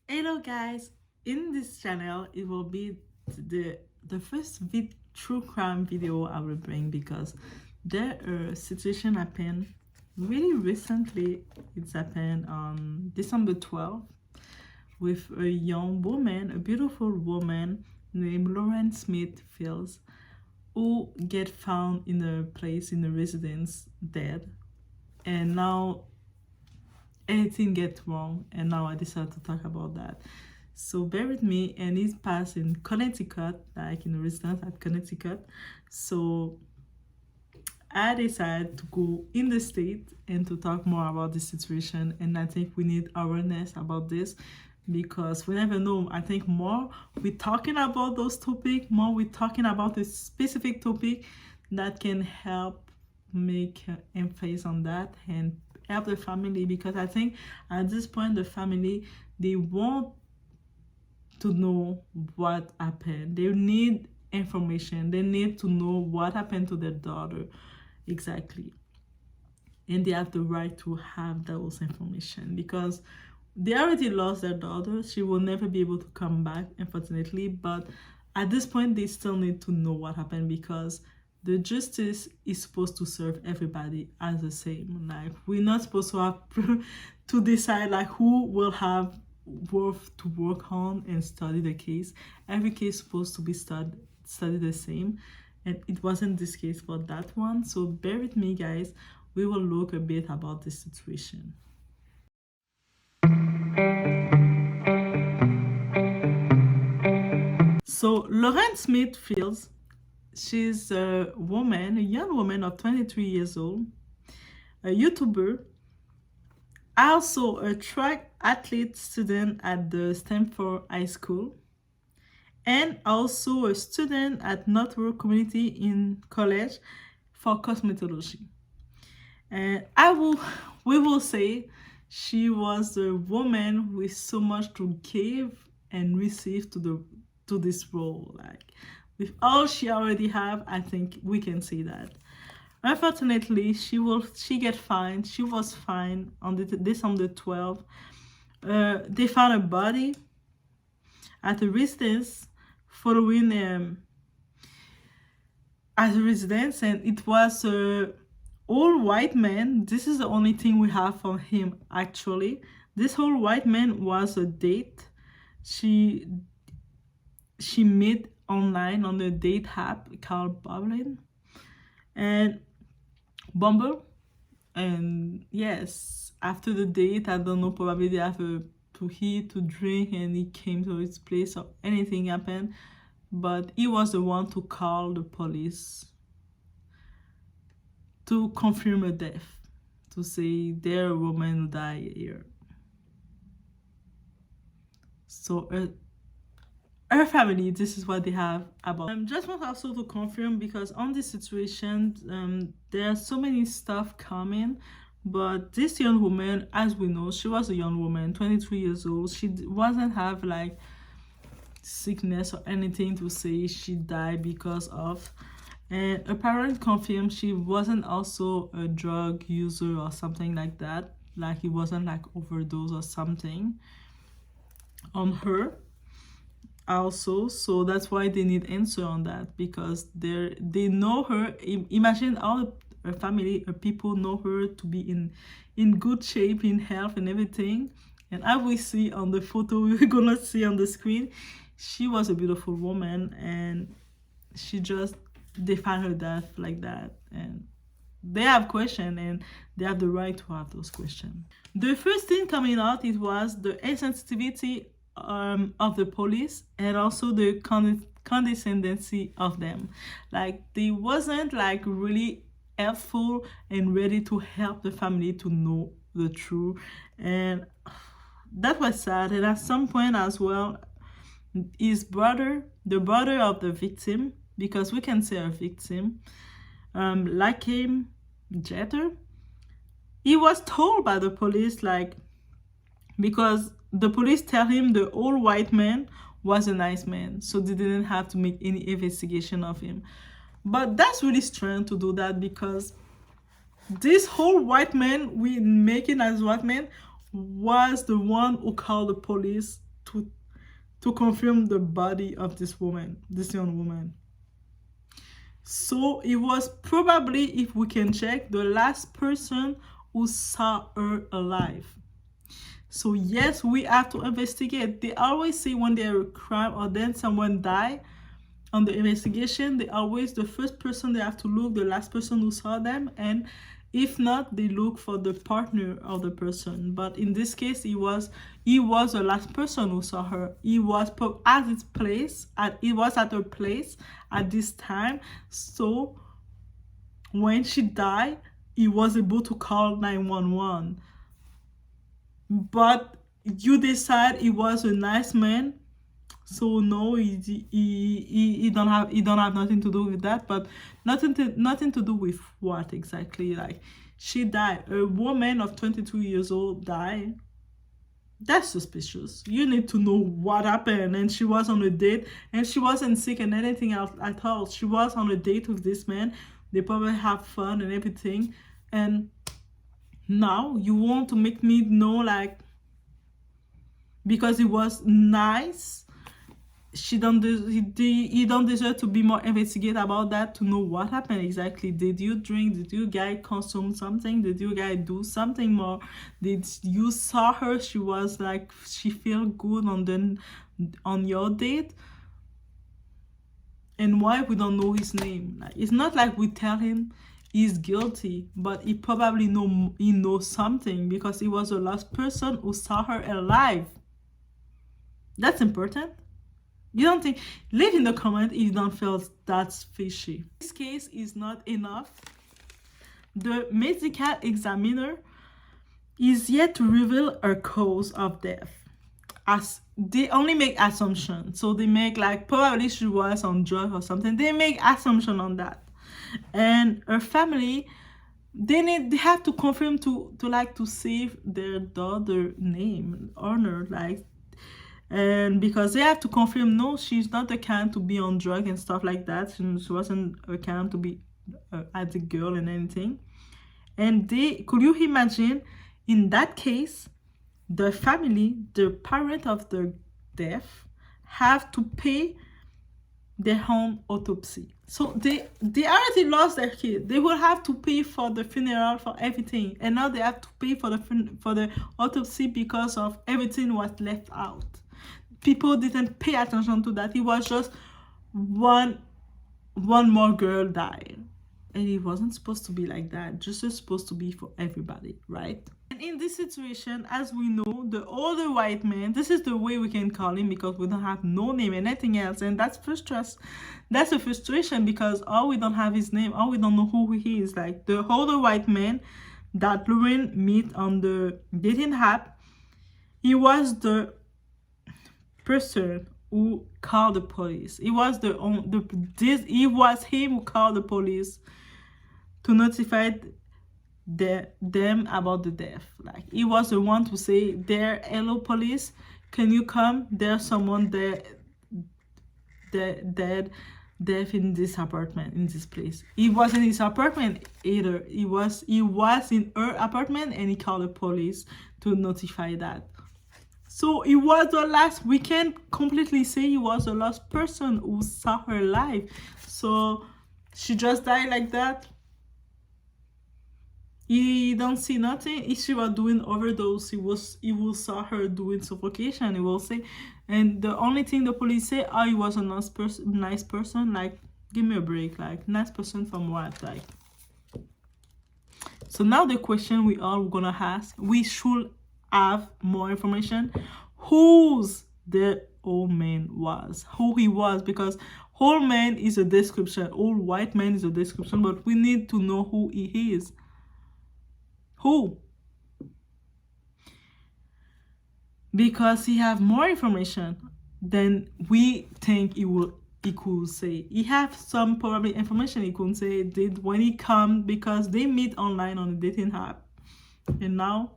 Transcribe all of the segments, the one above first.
Hello guys, in this channel it will be the first true crime video I will bring because there a situation happened really recently. It's happened on December 12th with a young woman, a beautiful woman named Lauren Smith Fields, who get found in a place in a residence dead. And now anything get wrong, and now I decided to talk about that. So bear with me, and it's passed in Connecticut, like in a residence at Connecticut. So I decided to go in the state and to talk more about this situation, and I think we need awareness about this because we never know. I think more we're talking about those topics, more we're talking about a specific topic that can help make emphasis on that and help the family, because I think at this point the family, they want to know what happened. They need information. They need to know what happened to their daughter exactly. And they have the right to have those information because they already lost their daughter. She will never be able to come back, unfortunately. But at this point, they still need to know what happened because the justice is supposed to serve everybody as the same. Like, we're not supposed to have to decide like who will have worth to work on and study the case. Every case is supposed to be studied the same, and it wasn't this case for that one. So bear with me, guys. We will look a bit about this situation. So Lauren Smith Fields, she's a woman, a young woman of 23 years old, a YouTuber, also a track athlete student at the Stanford High School, and also a student at Northwood Community in college for cosmetology. And we will say she was a woman with so much to give and receive to this role. Like, with all she already have, I think we can say that. Unfortunately, she get fined. She was fined on December 12th. They found a body at a residence following at a residence, and it was a old white man. This is the only thing we have from him actually. This old white man was a date. She met online on a date app called and Bumble. And yes, after the date, I don't know, probably they have to eat, to drink, and he came to his place or anything happened. But he was the one to call the police to confirm a death, to say there a woman who died here. So her family, this is what they have about. Just want also to confirm, because on this situation, there are so many stuff coming, but this young woman, as we know, she was a young woman, 23 years old. She wasn't have like sickness or anything to say she died because of. And apparently confirmed she wasn't also a drug user or something like that. Like, it wasn't like overdose or something on her also. So that's why they need answer on that, because they know her. Imagine all her family, her people know her to be in good shape, in health and everything. And as we see on the photo we're gonna see on the screen, she was a beautiful woman, and she just define her death like that. And they have questions, and they have the right to have those questions. The first thing coming out, it was the insensitivity of the police, and also the condescendency of them. Like, they wasn't like really helpful and ready to help the family to know the truth. And that was sad. And at some point as well, his brother, the brother of the victim, because we can say a victim, like him, Jeter, he was told by the police, like, because the police tell him the old white man was a nice man, so they didn't have to make any investigation of him. But that's really strange to do that, because this whole white man we making as white man was the one who called the police to confirm the body of this woman, this young woman. So it was probably, if we can check, the last person who saw her alive. So yes, we have to investigate. They always say when there a crime or then someone die on the investigation, they always, the first person they have to look, the last person who saw them, and if not, they look for the partner of the person. But in this case, he was the last person who saw her. He was at its place, he was at her place at this time. So when she died, he was able to call 911. But you decide he was a nice man, so no, he don't have nothing to do with that. But nothing to do with what exactly? Like, she died, a woman of 22 years old died. That's suspicious. You need to know what happened. And she was on a date, and she wasn't sick and anything else at all. She was on a date with this man. They probably have fun and everything, and now you want to make me know, like, because it was nice, he don't deserve to be more investigated about that, to know what happened exactly. Did you drink? Did you guys consume something? Did you guys do something more? Did you saw her? She was like, she feel good on your date? And why we don't know his name? Like, it's not like we tell him he's guilty, but he probably knows something, because he was the last person who saw her alive. That's important. You don't think? Leave in the comment if you don't feel that's fishy. This case is not enough. The medical examiner is yet to reveal her cause of death, as they only make assumptions. So they make, like, probably she was on drugs or something. They make assumption on that. And her family, they have to confirm to save their daughter name, honor, like, and because they have to confirm, no, she's not the kind to be on drugs and stuff like that. She wasn't a kind to be as a girl and anything. And could you imagine, in that case, the family, the parent of the death, have to pay their own autopsy. So they already lost their kid. They will have to pay for the funeral, for everything, and now they have to pay for the autopsy because of everything was left out. People didn't pay attention to that. It was just one more girl died, and it wasn't supposed to be like that. Just supposed to be for everybody, right? And in this situation, as we know, the older white man, this is the way we can call him, because we don't have no name and anything else, and that's a frustration, because all we don't have his name, all we don't know who he is. Like, the older white man that Lauren met on the dating app, he was the person who called the police. It was it was him who called the police to notify them about the death. Like, he was the one to say, there, hello police, can you come? There's someone there, dead in this apartment, in this place. He wasn't in his apartment either. He was in her apartment, and he called the police to notify that. So it was the last, we can't completely say he was the last person who saw her alive. So she just died like that. He don't see nothing. If she was doing overdose, he will saw her doing suffocation, he will say. And the only thing the police say, oh, he was a nice person. Like, give me a break. Like, nice person from what? Like, so now the question we all gonna ask, we should have more information, who's the old man was, who he was, because old man is a description, old white man is a description, but we need to know who he is. Who? Because he have more information than we think he could say. He have some probably information he couldn't say did when he come, because they meet online on a dating app, and now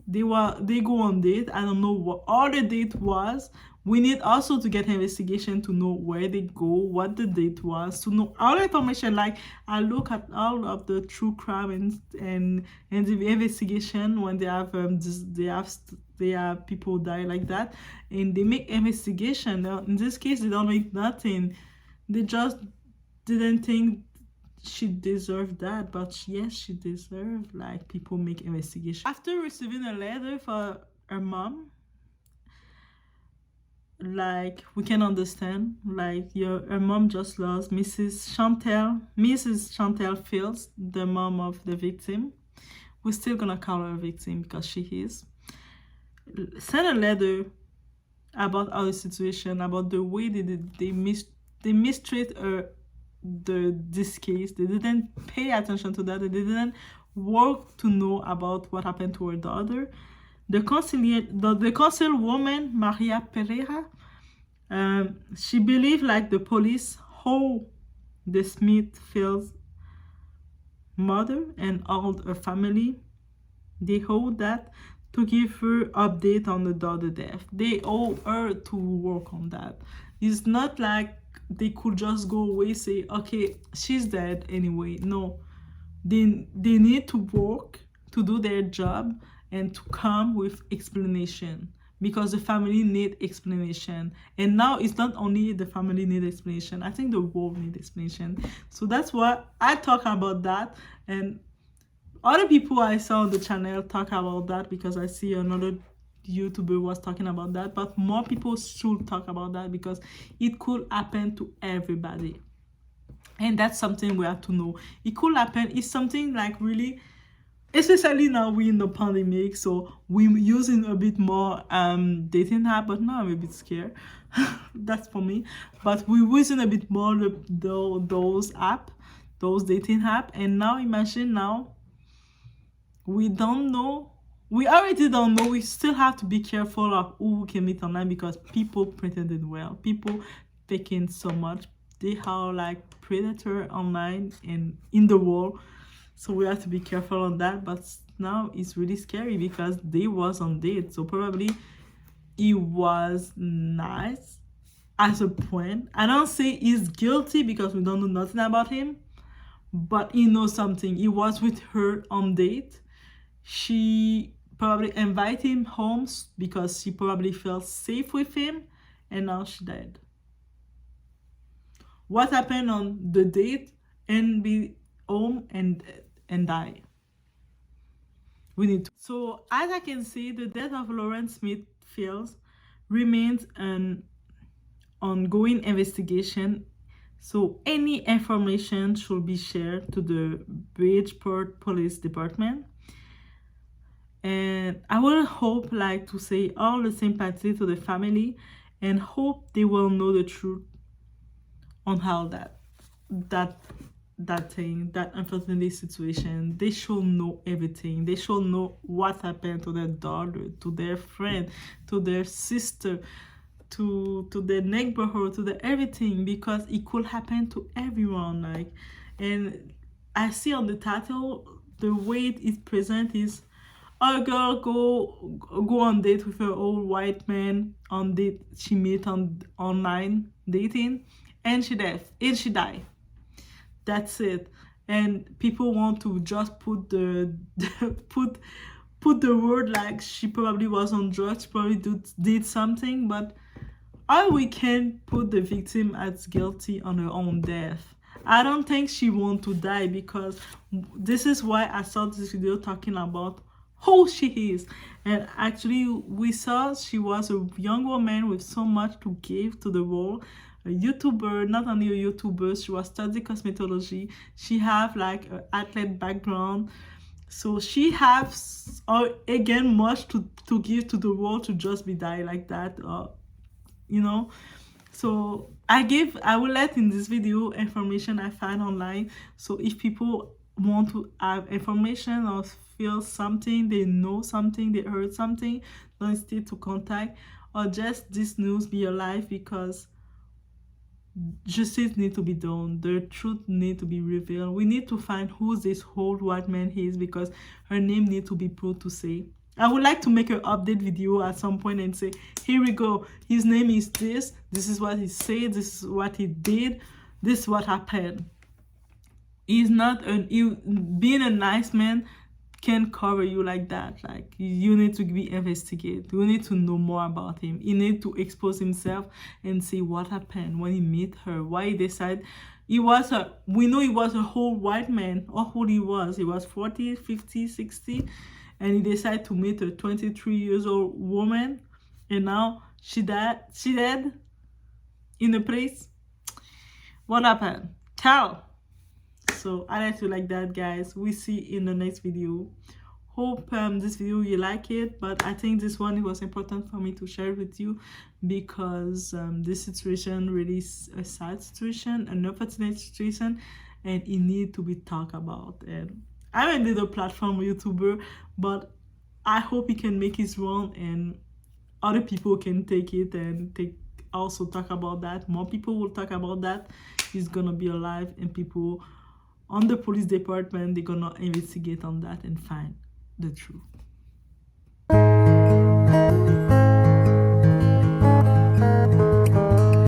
they go on date. I don't know what all the date was. We need also to get investigation to know where they go, what the date was, to know all the information. Like, I look at all of the true crime and the investigation when they have There are people who die like that, and they make investigation. Now, in this case, they don't make nothing. They just didn't think she deserved that, but yes, she deserved, like, people make investigation. After receiving a letter for her mom, like, we can understand, like, her mom just lost Mrs. Chantel Fields, the mom of the victim. We're still gonna call her a victim because she is. Send a letter about our situation, about the way they mistreat her, this case. They didn't pay attention to that. They didn't work to know about what happened to her daughter. The councilwoman Maria Pereira, she believed, like, the police hold the Smithfields mother and all her family. They hold that to give her update on the daughter death. They owe her to work on that. It's not like they could just go away, say, okay, she's dead anyway. No, they need to work to do their job and to come with explanation, because the family need explanation. And now it's not only the family need explanation, I think the world need explanation. So that's why I talk about that, and other people I saw on the channel talk about that, because I see another YouTuber was talking about that. But more people should talk about that, because it could happen to everybody, and that's something we have to know. It could happen. It's something like really, especially now we in the pandemic, so we're using a bit more dating app. But now I'm a bit scared. That's for me. But we're using a bit more those dating app. And now imagine, now we don't know. We already don't know. We still have to be careful of who we can meet online, because people pretended well. People faking so much. They are like predator online and in the world. So we have to be careful on that. But now it's really scary, because they was on date. So probably he was nice at a point. I don't say he's guilty, because we don't know nothing about him. But he knows something. He was with her on date. She probably invited him home because she probably felt safe with him, and now she died. What happened on the date and be home and die? We need to. So as I can see, the death of Lawrence Smithfields remains an ongoing investigation. So any information should be shared to the Bridgeport Police Department. And I will hope, like, to say all the sympathy to the family, and hope they will know the truth on how that unfortunate situation. They should know everything. They should know what happened to their daughter, to their friend, to their sister, to the neighborhood, to the everything, because it could happen to everyone. Like, and I see on the title, the way it is present is, a girl go on date with her old white man on date she met on online dating, and she die. That's it. And people want to just put put the word, like, she probably was on drugs, probably did something. But or we can put the victim as guilty on her own death. I don't think she want to die, because this is why I saw this video talking about who she is. And actually, we saw she was a young woman with so much to give to the world. A YouTuber, not only a YouTuber, she was studying cosmetology. She have, like, an athlete background. So she has, again, much to give to the world, to just be die like that, you know. So I will let in this video information I find online. So if people want to have information or feel something, they know something, they heard something, don't hesitate to contact, or just this news be alive, because justice needs to be done. The truth needs to be revealed. We need to find who this old white man is, because her name needs to be put to say. I would like to make an update video at some point and say, here we go, his name is this is what he said, this is what he did, this is what happened. He's not being a nice man can't cover you like that. Like, you need to be investigated. You need to know more about him. He need to expose himself and see what happened when he met her, why he decided. We know he was a whole white man. How old he was? He was 40, 50, 60, and he decided to meet a 23 years old woman, and now she dead in the place. What happened? Tell. So I let you like that, guys. We see in the next video. Hope this video you like it, but I think this one, it was important for me to share with you because this situation really is a sad situation, an unfortunate situation, and it need to be talked about. And I'm a little platform YouTuber, but I hope it can make it wrong and other people can take it and also talk about that. More people will talk about that. He's gonna be alive, and people on the police department, they're gonna investigate on that and find the truth.